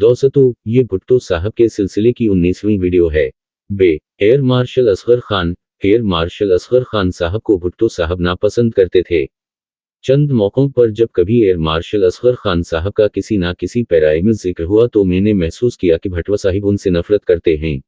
दोस्तों, ये भुट्टो साहब के सिलसिले की 19वीं वीडियो है। Air marshal Asghar Khan. Air marshal Asghar Khan साहब को भुट्टो साहब नापसंद करते थे। चंद मौकों पर जब कभी एयर मार्शल असगर खान साहब का किसी ना किसी पैराए में जिक्र हुआ तो मैंने महसूस किया कि भुट्टो साहिब उनसे नफरत करते हैं।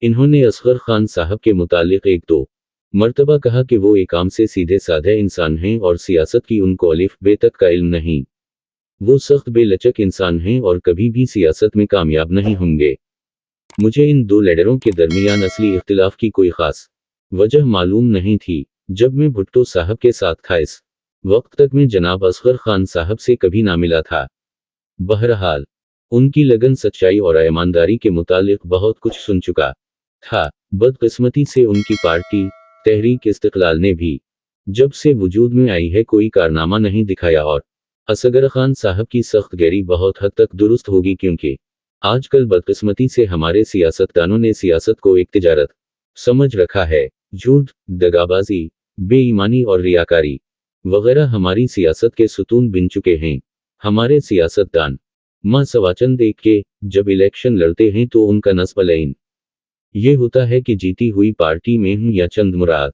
इन्होंने असगर खान साहब के मुतालिक एक दो मर्तबा कहा कि वो एक आम से सीधे साधे इंसान हैं और सियासत की उनको अलिफ बे तक का इल्म नहीं। वो सख्त बेलचक इंसान हैं और कभी भी सियासत में कामयाब नहीं होंगे। मुझे इन दो लीडरों के दरमियान असली इख्तिलाफ की कोई खास वजह मालूम नहीं थी। जब मैं भुट्टो साहब के साथ था इस वक्त तक मैं जनाब असगर खान साहब से कभी ना मिला था। बहरहाल, उनकी लगन, सच्चाई और ईमानदारी के मुतालिक बहुत कुछ सुन चुका था। बदकिस्मती से उनकी पार्टी तहरीक इस्तिकलाल ने भी जब से वजूद में आई है कोई कारनामा नहीं दिखाया और असगर खान साहब की सख्त गैरी बहुत हद तक दुरुस्त होगी, क्योंकि आजकल बदकिस्मती से हमारे सियासतदानों ने सियासत को एक तिजारत समझ रखा है। झूठ, दगाबाजी, बेईमानी और रियाकारी वगैरह हमारी सियासत के सुतून बिन चुके हैं। हमारे सियासतदान मां सवाचंद एक के जब इलेक्शन लड़ते हैं तो उनका नस्ब अलैन ये होता है कि जीती हुई पार्टी में हूं या चंद मुराद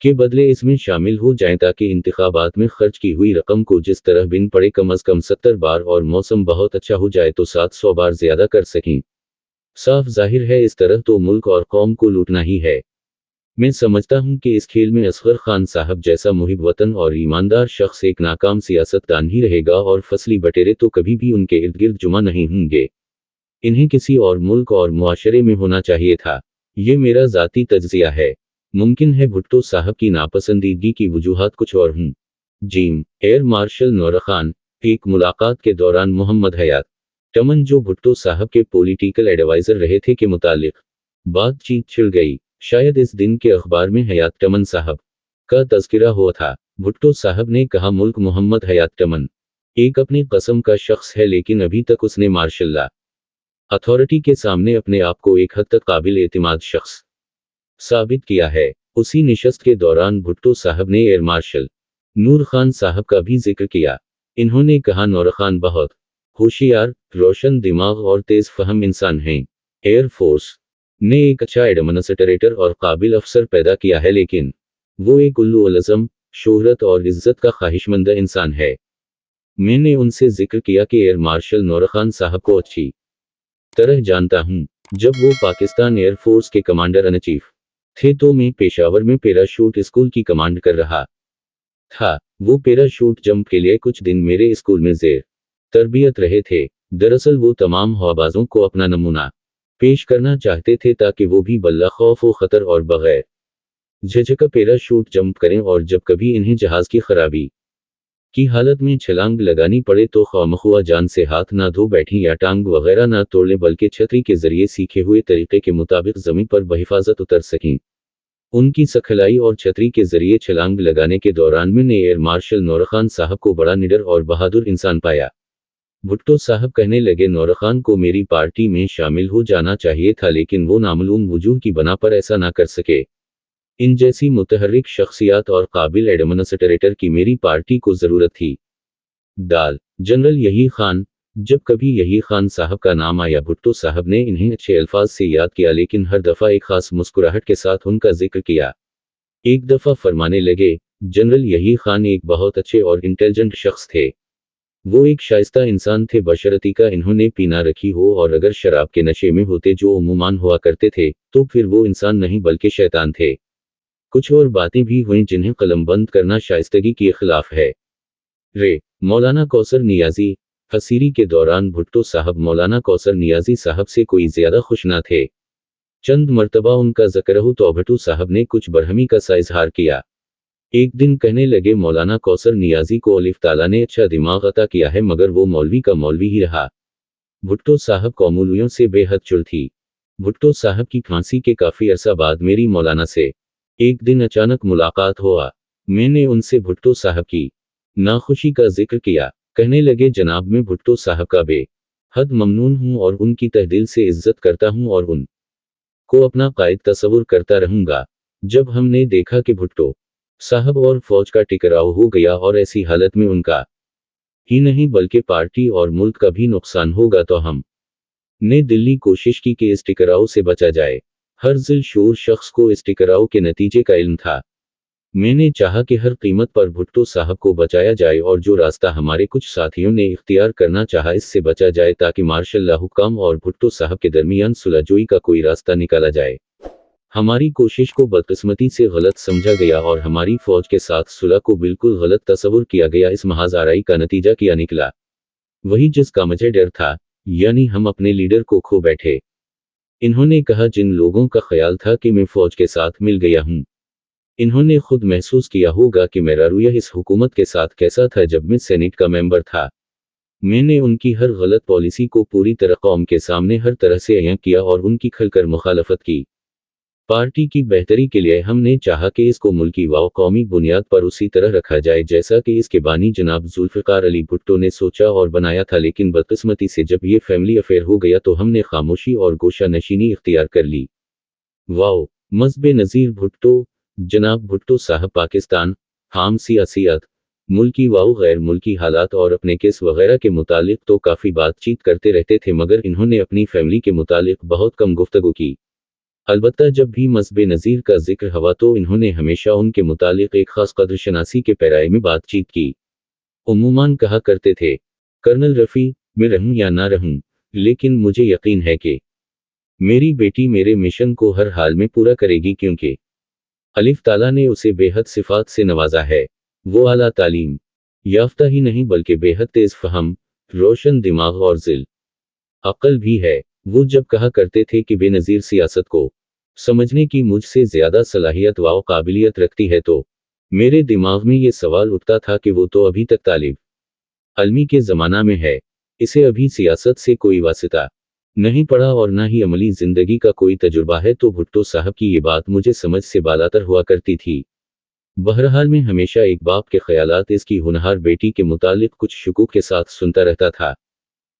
के बदले इसमें शामिल हो जाएं ताकि इंतखाबात में खर्च की हुई रकम को जिस तरह बिन पड़े कम अज कम 70 बार और मौसम बहुत अच्छा हो जाए तो 700 बार ज्यादा कर सकें। साफ जाहिर है इस तरह तो मुल्क और कौम को लूटना ही है। मैं समझता हूं कि इस खेल में असगर खान साहब जैसा मुहिब वतन और ईमानदार शख्स एक नाकाम सियासतदान ही रहेगा और फसली बटेरे तो कभी भी उनके इर्द गिर्द जुमा नहीं होंगे। इन्हें किसी और मुल्क और मुआशरे में होना चाहिए था। ये मेरा ज़ाती तज्जिया है। मुमकिन है भुट्टो साहब की नापसंदीदगी की वजूहात कुछ और हों। जीम एयर मार्शल नौर खान। एक मुलाकात के दौरान मोहम्मद हयात टमन जो भुट्टो साहब के पॉलिटिकल एडवाइजर रहे थे के मुतालिक बातचीत छिड़ गई। शायद इस दिन के अखबार में हयात टमन साहब का तज़किरा हुआ था। भुट्टो साहब ने कहा, मुल्क मोहम्मद हयात टमन एक अपनी कस्म का शख्स है, लेकिन अभी तक उसने मार्शल लॉ अथॉरिटी के सामने अपने आप को एक हद तक काबिल एतिमाद शख्स साबित किया है। उसी निशस्त के दौरान भुट्टो साहब ने एयर मार्शल नूर खान साहब का भी जिक्र किया। इन्होंने कहा, नूर खान बहुत होशियार, रोशन दिमाग और तेज फहम इंसान हैं। एयर फोर्स ने एक अच्छा एडमिनिस्ट्रेटर और काबिल अफसर पैदा किया है, लेकिन वो एक उल्लू अज़म, शोहरत और इज्जत का ख्वाहिशमंद इंसान है। मैंने उनसे जिक्र किया कि एयर मार्शल नूर खान साहब को अच्छी तरह जानता हूं। जब वो पाकिस्तान एयरफोर्स के कमांडर इन चीफ थे तो मैं पेशावर में पैराशूट स्कूल की कमांड कर रहा था। वो पैराशूट जंप के लिए कुछ दिन मेरे स्कूल में जेर तरबियत रहे थे। दरअसल वो तमाम हवाबाजों को अपना नमूना पेश करना चाहते थे ताकि वो भी बल्ला खौफ व खतर और बगैर झिझक पैराशूट जंप करें, और जब कभी इन्हें जहाज की खराबी की हालत में छलांग लगानी पड़े तो खामखुआ जान से हाथ ना धो बैठें या टांग वगैरह ना तोड़ लें, बल्कि छतरी के जरिए सीखे हुए तरीके के मुताबिक जमीन पर बहिफाजत उतर सकें। उनकी सखलाई और छतरी के जरिए छलांग लगाने के दौरान मैंने एयर मार्शल नूर खान साहब को बड़ा निडर और बहादुर इंसान पाया। भुट्टो साहब कहने लगे, नूर खान को मेरी पार्टी में शामिल हो जाना चाहिए था, लेकिन वो नामालूम वजूह की बना पर ऐसा ना कर सके। इन जैसी मुतहर्रिक शख्सियत और काबिल एडमिनिस्ट्रेटर की मेरी पार्टी को जरूरत थी। दाल जनरल यही खान। जब कभी यही खान साहब का नाम आया, भुट्टो साहब ने इन्हें अच्छे अल्फाज से याद किया, लेकिन हर दफा एक खास मुस्कुराहट के साथ उनका जिक्र किया। एक दफा फरमाने लगे, जनरल यही खान एक बहुत अच्छे और इंटेलिजेंट शख्स थे। वो एक शाइस्ता इंसान थे, बशर्ते का इन्होंने पीना रखी हो, और अगर शराब के नशे में होते जो उम्मान हुआ करते थे तो फिर वो इंसान नहीं बल्कि शैतान थे। कुछ और बातें भी हुई जिन्हें कलमबंद करना शाइस्तगी के खिलाफ है। मौलाना कौसर नियाजी। फसीरी के दौरान भुट्टो साहब मौलाना कौसर नियाजी साहब से कोई ज्यादा खुश न थे। चंद मर्तबा उनका ज़िक्र हो तो भुट्टो साहब ने कुछ बरहमी का सा इजहार किया। एक दिन कहने लगे, मौलाना कौसर नियाजी को अल्लाह ताला ने अच्छा दिमाग अता किया है, मगर वो मौलवी का मौलवी ही रहा। भुट्टो साहब को मौलवियों से बेहद चिढ़ थी। भुट्टो साहब की फांसी के काफी अरसा बाद मेरी मौलाना से एक दिन अचानक मुलाकात हुआ। मैंने उनसे भुट्टो साहब की नाखुशी का जिक्र किया। कहने लगे, जनाब मैं भुट्टो साहब का बेहद ममनून हूं और उनकी तहदिल से इज्जत करता हूं और उन को अपना कायद तस्वुर करता रहूंगा। जब हमने देखा कि भुट्टो साहब और फौज का टकराव हो गया और ऐसी हालत में उनका ही नहीं बल्कि पार्टी और मुल्क का भी नुकसान होगा। तो हम ने दिल्ली कोशिश की कि इस टकराव से बचा जाए। हर जिल शूर शख्स को इस टकराव के नतीजे का इल्म था। मैंने चाहा कि हर कीमत पर भुट्टो साहब को बचाया जाए और जो रास्ता हमारे कुछ साथियों ने इख्तियार करना चाहा इससे बचा जाए ताकि मार्शल ला हुक्काम और भुट्टो साहब के दरमियान सुलहजोई का कोई रास्ता निकाला जाए। हमारी कोशिश को बदकिस्मती से गलत समझा गया और हमारी फौज के साथ सुलह को बिल्कुल गलत तस्वुर किया गया। इस महज आराई का नतीजा क्या निकला? वही जिसका मुझे डर था, यानी हम अपने लीडर को खो बैठे। इन्होंने कहा जिन लोगों का ख्याल था कि मैं फौज के साथ मिल गया हूं, इन्होंने खुद महसूस किया होगा कि मेरा रवैया इस हुकूमत के साथ कैसा था जब मैं सेनेट का मेंबर था। मैंने उनकी हर गलत पॉलिसी को पूरी तरह कौम के सामने हर तरह से अयां किया और उनकी खुलकर मुखालफत की। पार्टी की बेहतरी के लिए हमने चाहा कि इसको मुल्की व कौमी बुनियाद पर उसी तरह रखा जाए जैसा कि इसके बानी जनाब जुल्फ़िकार अली भुट्टो ने सोचा और बनाया था, लेकिन बदकिस्मती से जब ये फैमिली अफेयर हो गया तो हमने खामोशी और गोशा नशीनी इख्तियार कर ली। वाओ! मज़्हब नज़ीर भुट्टो। जनाब भुट्टो साहब पाकिस्तान, आम सियासियत, मुल्की व गैर मुल्की हालात और अपने केस वगैरह के मुतालिक तो काफ़ी बातचीत करते रहते थे, मगर इन्होंने अपनी फैमिली के मुतालिक बहुत कम गुफ्तगू की। अलबत्ता जब भी मज़्हब नज़ीर का जिक्र हुआ तो इन्होंने हमेशा उनके मुतालिक एक ख़ास कद्र शनासी के पैराए में बातचीत की। उम्मूमन कहा करते थे, कर्नल रफ़ी, मैं रहूं या ना रहूं, लेकिन मुझे यकीन है कि मेरी बेटी मेरे मिशन को हर हाल में पूरा करेगी क्योंकि अलिफ ताला ने उसे बेहद सिफात से नवाजा है। वो आला तालीम याफ्ता ही नहीं बल्कि बेहद तेज फहम, रोशन दिमाग और जिल अक्ल भी है। वो जब कहा करते थे कि बेनज़ीर सियासत को समझने की मुझसे ज़्यादा सलाहियत व काबिलियत रखती है तो मेरे दिमाग में ये सवाल उठता था कि वो तो अभी तक तालिब अलमी के ज़माना में है, इसे अभी सियासत से कोई वास्ता नहीं पड़ा और ना ही अमली ज़िंदगी का कोई तजुर्बा है। तो भुट्टो साहब की ये बात मुझे समझ से बालातर हुआ करती थी। बहरहाल मैं हमेशा एक बाप के ख्यालात इसकी होनहार बेटी के मुतालिक कुछ शुकूक के साथ सुनता रहता था।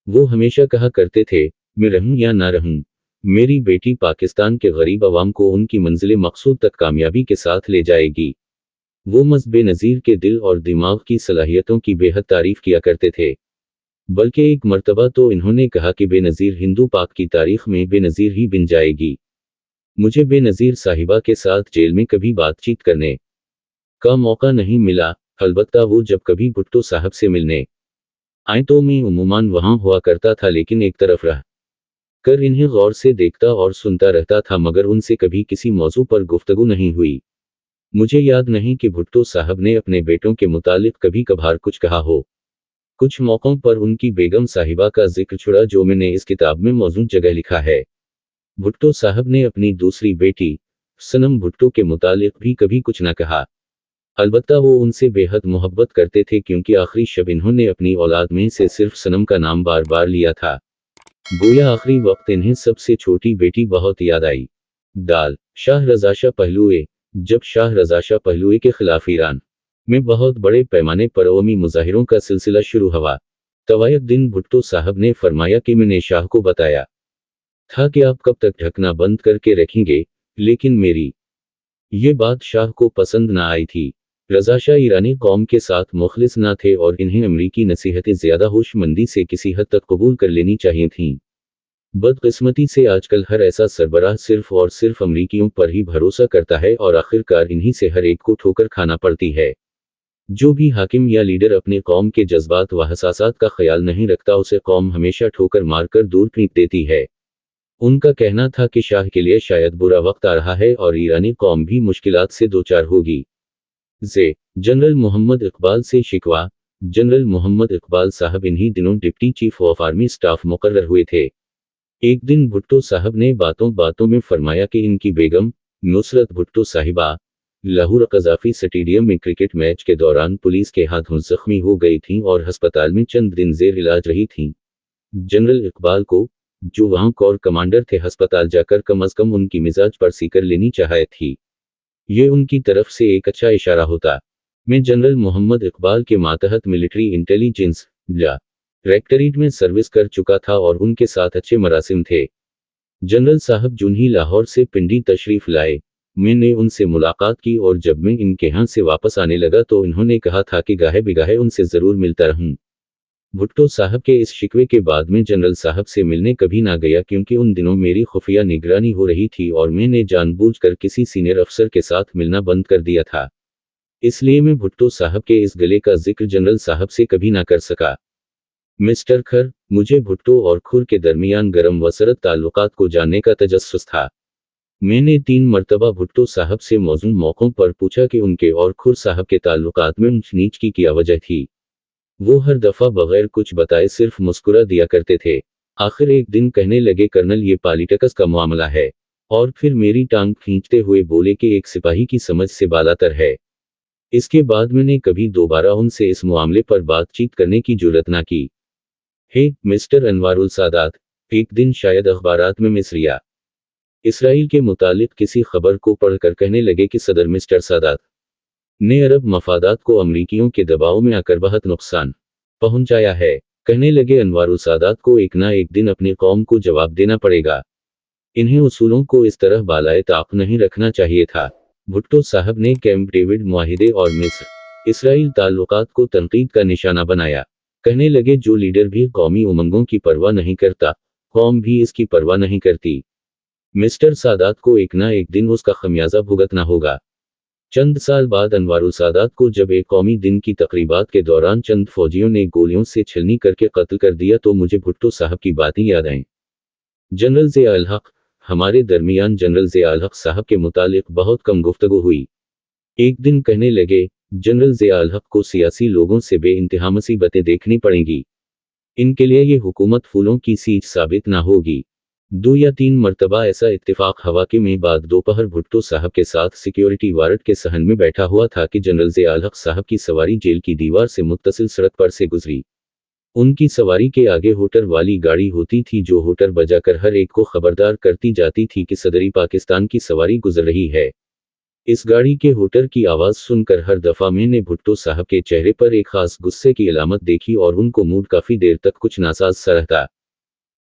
वो हमेशा कहा करते थे, मैं रहूं या ना रहूं, मेरी बेटी पाकिस्तान के गरीब अवाम को उनकी मंजिल मकसूद तक कामयाबी के साथ ले जाएगी। वो मज़्हब नज़ीर के दिल और दिमाग की सलाहियतों की बेहद तारीफ किया करते थे। बल्कि एक मर्तबा तो इन्होंने कहा कि बेनज़ीर हिंदू पाक की तारीख में बेनज़ीर ही बन जाएगी। मुझे बेनज़ीर साहिबा के साथ जेल में कभी बातचीत करने का मौका नहीं मिला, अलबत्ता वो जब कभी भुट्टो साहब से मिलने आए तो मैं उम्मूमन वहां हुआ करता था, लेकिन एक तरफ रह कर इन्हें गौर से देखता और सुनता रहता था, मगर उनसे कभी किसी मौजू पर गुफ्तगू नहीं हुई। मुझे याद नहीं कि भुट्टो साहब ने अपने बेटों के मुतालिक कभी कभार कुछ कहा हो। कुछ मौक़ों पर उनकी बेगम साहिबा का जिक्र छुड़ा जो मैंने इस किताब में मौजूद जगह लिखा है। भुट्टो साहब ने अपनी दूसरी बेटी सनम भुट्टो के मुतालिक भी कभी कुछ न कहा। अलबत्ता वो उनसे बेहद मोहब्बत करते थे क्योंकि आखिरी शब इन्होंने अपनी औलाद में से सिर्फ सनम का नाम बार बार लिया था। गोया आखिरी वक्त इन्हें सबसे छोटी बेटी बहुत याद आई। दाल शाह रज़ा शाह पहलुए। जब शाह रज़ा शाह पहलुए के खिलाफ ईरान में बहुत बड़े पैमाने पर अवामी मुजाहिरों का सिलसिला शुरू हुआ, तवायक दिन भुट्टो साहब ने फरमाया कि मैंने शाह को बताया था कि आप कब तक ढकना बंद करके रखेंगे, लेकिन मेरी ये बात शाह को पसंद ना आई थी। रज़ा शाह ईरानी कौम के साथ मुखलिस ना थे और इन्हें अमरीकी नसीहतें ज़्यादा होशमंदी से किसी हद तक कबूल कर लेनी चाहिए थीं। बदकिस्मती से आजकल हर ऐसा सरबराह सिर्फ और सिर्फ अमरीकियों पर ही भरोसा करता है और आखिरकार इन्हीं से हर एक को ठोकर खाना पड़ती है। जो भी हाकिम या लीडर अपने कौम के जज्बात व हसासात का ख्याल नहीं रखता उसे कौम हमेशा ठोकर मारकर दूर फेंक देती है। उनका कहना था कि शाह के लिए शायद बुरा वक्त आ रहा है और ईरानी कौम भी मुश्किलात से दो चार होगी। जनरल मोहम्मद इकबाल से शिकवा। जनरल मोहम्मद इकबाल साहब इन्हीं दिनों deputy chief of army staff मुकर्रर हुए थे। एक दिन भुट्टो साहब ने बातों बातों में फरमाया कि इनकी बेगम नुसरत भुट्टो साहिबा लाहौर कज़ाफ़ी स्टेडियम में क्रिकेट मैच के दौरान पुलिस के हाथों जख्मी हो गई थीं और अस्पताल में चंद दिन जेर इलाज रही थीं। जनरल इकबाल को, जो वहां कोर कमांडर थे, अस्पताल जाकर कम अज कम उनकी मिजाज पर सीकर लेनी चाहिए थी। ये उनकी तरफ से एक अच्छा इशारा होता। मैं जनरल मोहम्मद इकबाल के मातहत मिलिट्री इंटेलिजेंस डायरेक्टरेट में सर्विस कर चुका था और उनके साथ अच्छे मरासिम थे। जनरल साहब जुन्ही लाहौर से पिंडी तशरीफ लाए। मैंने उनसे मुलाकात की और जब मैं इनके यहाँ से वापस आने लगा तो इन्होंने कहा था कि गाहे बिगाहे उनसे ज़रूर मिलता रहूं। भुट्टो साहब के इस शिकवे के बाद मैं जनरल साहब से मिलने कभी ना गया क्योंकि उन दिनों मेरी खुफिया निगरानी हो रही थी और मैंने जानबूझकर किसी सीनियर अफसर के साथ मिलना बंद कर दिया था। इसलिए मैं भुट्टो साहब के इस गले का जिक्र जनरल साहब से कभी ना कर सका। मिस्टर खर, मुझे भुट्टो और खुर के दरमियान गरम व सरद ताल्लुकात को जानने का तजस्सुस था। मैंने 3 मर्तबा भुट्टो साहब से मौजूद मौक़ों पर पूछा कि उनके और खुर साहब के ताल्लुकात में ऊंच नीच की क्या वजह थी। वो हर दफ़ा बगैर कुछ बताए सिर्फ मुस्कुरा दिया करते थे। आखिर एक दिन कहने लगे, कर्नल, ये पॉलिटिक्स का मामला है। और फिर मेरी टांग खींचते हुए बोले कि एक सिपाही की समझ से बालातर है। इसके बाद मैंने कभी दोबारा उनसे इस मामले पर बातचीत करने की जुर्रत ना की। हे मिस्टर अनवारुल सादात, एक दिन शायद अखबारात में मिस्रिया इसराइल के मुतालिक किसी खबर को पढ़कर कहने लगे कि सदर मिस्टर सादात ने अरब मफादात को अमरीकियों के दबाव में आकर बहुत नुकसान पहुंचाया है। कहने लगे, अनवारुल सादात को एक ना एक दिन अपनी कौम को जवाब देना पड़ेगा। इन्हें उसूलों को इस तरह बालाए ताक नहीं रखना चाहिए था। भुट्टो साहब ने कैंप डेविड मुआहिदे और मिस्र इसराइल ताल्लुकात को तनकीद का निशाना बनाया। कहने लगे, जो लीडर भी कौमी उमंगों की परवाह नहीं करता, कौम भी इसकी परवाह नहीं करती। मिस्टर सादात को एक ना एक दिन उसका खमियाजा भुगतना होगा। चंद साल बाद अनवारुल सादात को जब एक कौमी दिन की तकरीबात के दौरान चंद फौजियों ने गोलियों से छलनी करके कत्ल कर दिया तो मुझे भुट्टो साहब की बातें याद आईं। जनरल ज़िया अल हक, हमारे दरमियान जनरल ज़िया अल हक साहब के मुतालिक बहुत कम गुफ्तगू हुई। एक दिन कहने लगे, जनरल ज़िया अल हक को सियासी लोगों से बेइंतहा मुसीबतें देखनी पड़ेंगी। इनके लिए ये हुकूमत फूलों की सींच साबित ना होगी। 2 या 3 मर्तबा ऐसा इत्तेफाक हवा के में बाद दोपहर भुट्टो साहब के साथ सिक्योरिटी वार्ड के सहन में बैठा हुआ था कि जनरल ज़िया अल हक साहब की सवारी जेल की दीवार से मुत्तसिल सड़क पर से गुजरी। उनकी सवारी के आगे होटर वाली गाड़ी होती थी जो होटर बजाकर हर एक को खबरदार करती जाती थी कि सदरी पाकिस्तान की सवारी गुजर रही है। इस गाड़ी के होटर की आवाज़ सुनकर हर दफ़ा मैंने भुट्टो साहब के चेहरे पर एक खास गुस्से की अलामत देखी और उनको मूड काफ़ी देर तक कुछ नासाज सा रहता।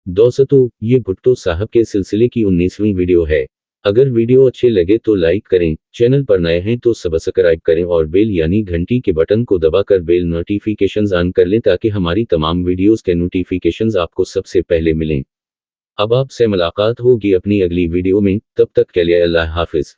दोस्तों, ये भुट्टो साहब के सिलसिले की 19वीं वीडियो है। अगर वीडियो अच्छे लगे तो लाइक करें, चैनल पर नए हैं तो सब्सक्राइब करें और बेल यानी घंटी के बटन को दबाकर बेल नोटिफिकेशंस ऑन कर लें ताकि हमारी तमाम वीडियोस के नोटिफिकेशंस आपको सबसे पहले मिलें। अब आपसे मुलाकात होगी अपनी अगली वीडियो में, तब तक के लिए अल्लाह हाफिज़।